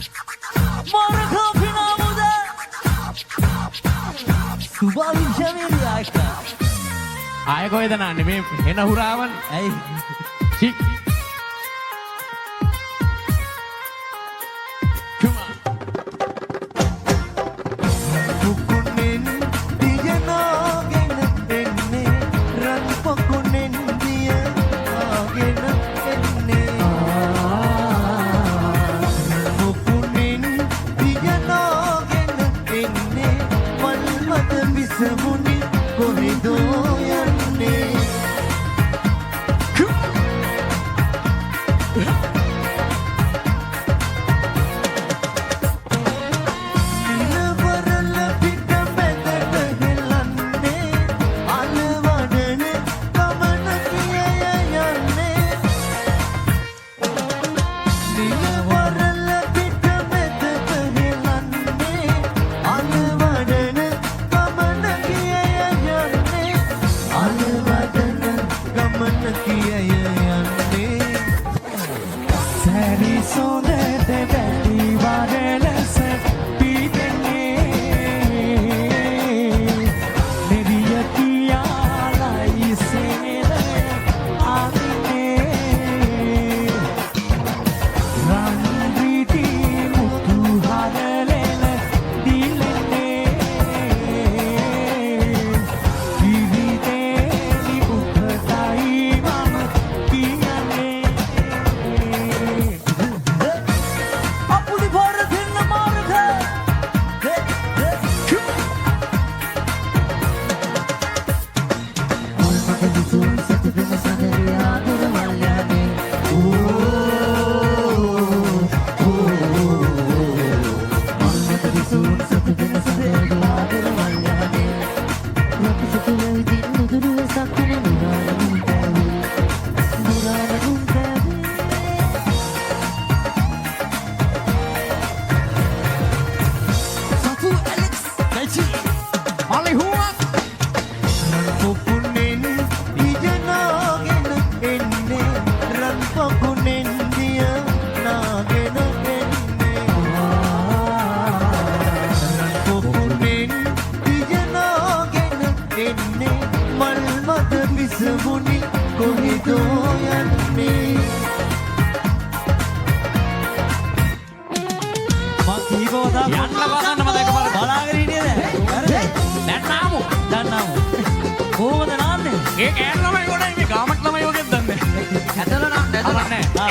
Marka finamıda Subali Jamili Aika ආය කොහෙද නාන්නේ මේ එන හුරාවන් ඇයි චික් පුකුණෙන් දියනාගෙන එන්නේ රන් පොකුණෙන් දියනාගෙන එන්නේ පුකුණෙන් දියනාගෙන එන්නේ මල් මත විසමුනි කොහෙදෝ යන්නේ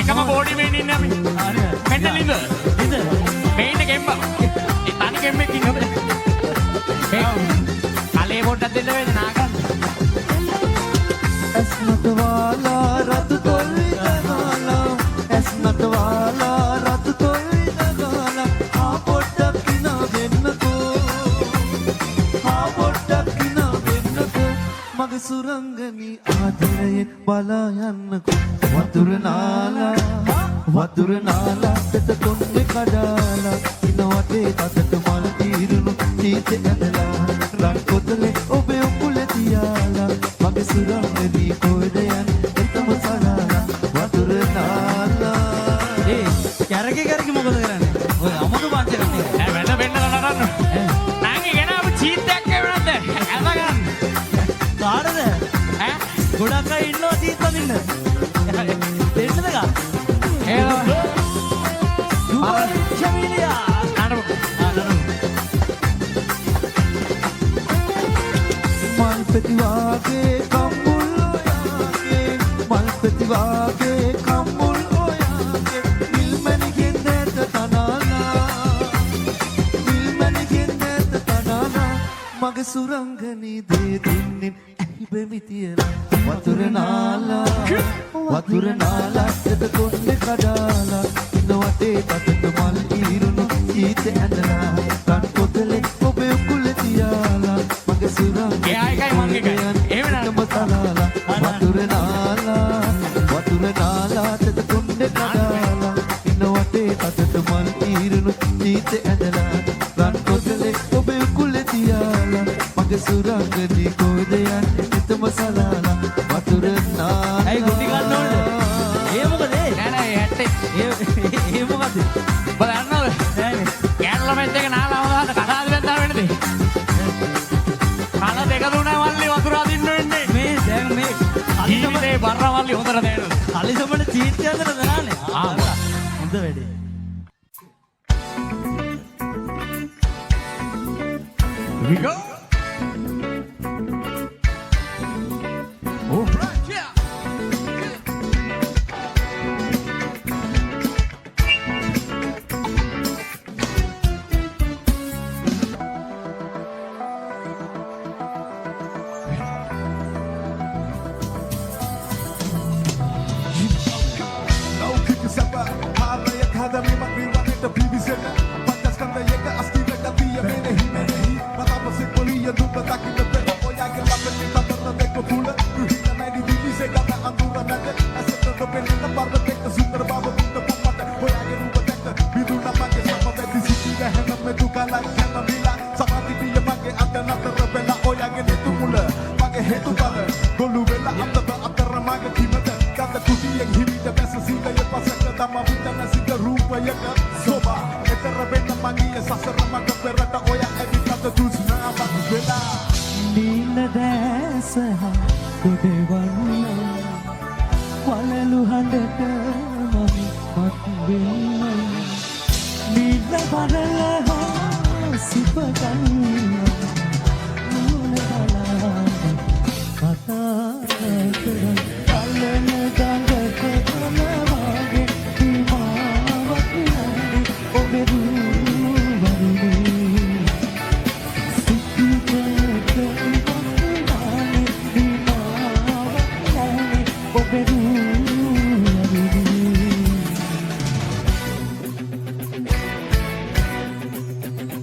එකම බෝඩි මේන් ඉන්නේ අපි. මෙන්න ලින්ද. මේන් එකෙන්ම. ඒ තනි කෙම්මෙක් ඉන්නේ. කලේ පොඩ්ඩක් දෙන්න වේද නාගන්න. ඇස්නත වාලා රතු තොල් දගාලා ඇස්නත වාලා රතු තොල් දගාලා ආ පොඩ්ඩක් කිනා වෙන්නකෝ ආ පොඩ්ඩක් කිනා වෙන්නකෝ මගේ සුරංගනී ආදරයෙන් බලා යන්නකෝ වතුර නාලා පෙත කොණ්ඩේ කඩාලා ඉන වටේ තතට මල් తీරුණු චීත ඇදලා රන් කොතලේ ඔබේ උකුලේ තියාලා මගේ සුරංගනී කොහෙද යන්නේ එතම සලාලා වතුර නාලා ඒ කැරකි මොකද කරන්නේ ඔය අමුතු පංච කරන්නේ ඈ වෙන නරන්න නාගේ ගෙන අප චීතයක් එවනද ඇද ගන්න කාටද ඈ ගොඩක් අය ඉන්නවා චීත දින්න දෙන්නද ගා මල්පෙතිවාගේ කම්මුල් ඔයාගේ මල්පෙතිවාගේ කම්මුල් ඔයාගේ නිල්මැණිකෙන් දැත තනාලා නිල්මැණිකෙන් දැත තනාලා මගේ සුරංගනී දේ දෙන්නෙන් ඇහි බෙමි තියලා වතුර නාලා එත කොණ්ඩේ කඩාලා ඉන වටේ තතට මල් తీරුණු චීත ඇඳලා රන් කොතලේ ඔබේ උකුලේ තියාලා මගේ සුරංගනී ඒයි මංගේ එහෙම නෑ වතුර නාලා එත කොණ්ඩේ කඩාලා ඉන වටේ තතට මල් తీරුණු චීත ඇඳලා රන් කොතලේ ඔබේ උකුලේ තියාලා මගේ සුරංගනී කොහෙද යන්නේ එතම සලාලා වතුර නාලා ඇයි ගුටි ගන්න ඕනද ඒ මොකද නෑ නෑ 70 ඒ මොකද බලන්නද මල්ලි හොඳට තේරෙනවා. කලිසමට චීට් යනද දාන්නේ. හොඳ වැඩේ. We go. All right, yeah.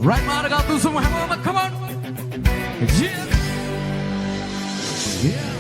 Right, Monica, do some hammer, come on. Yeah. Yeah.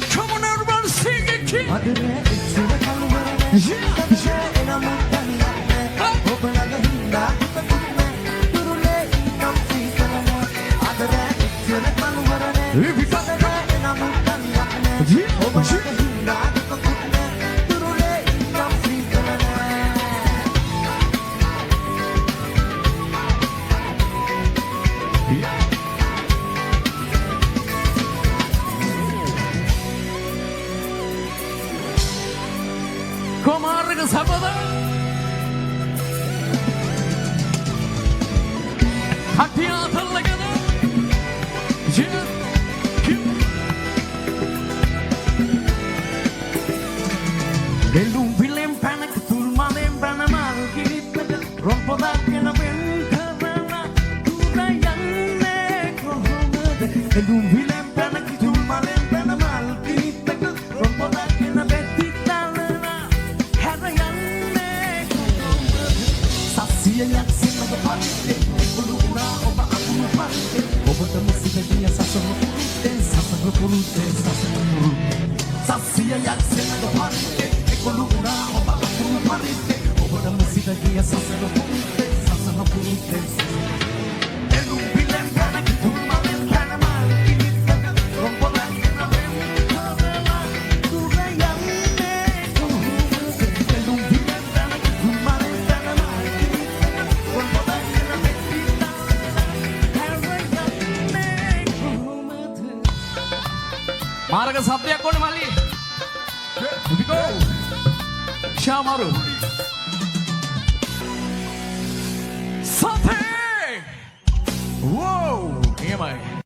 Come on, everybody, sing it, kid. Komarga sabada Hatiya tallagada Belum film panak tulmalem panamal kinipata rompoda kena benkarana tudayanne kohomada Belum film panak tulmalem panamal kinipata rompoda kena betitalana harayanne kohomada Sasiyak sinaga patte kuluna oba aku patte oba tamusika dia sasana purute Sasiyak sinaga patte kuluna oba aku patte oba tamusika dia sasana purute මාරක සබ්දයක් ඕනේ මල්ලි. Here we go. ශාමාරු. සතේ. Whoa. එහෙමයි.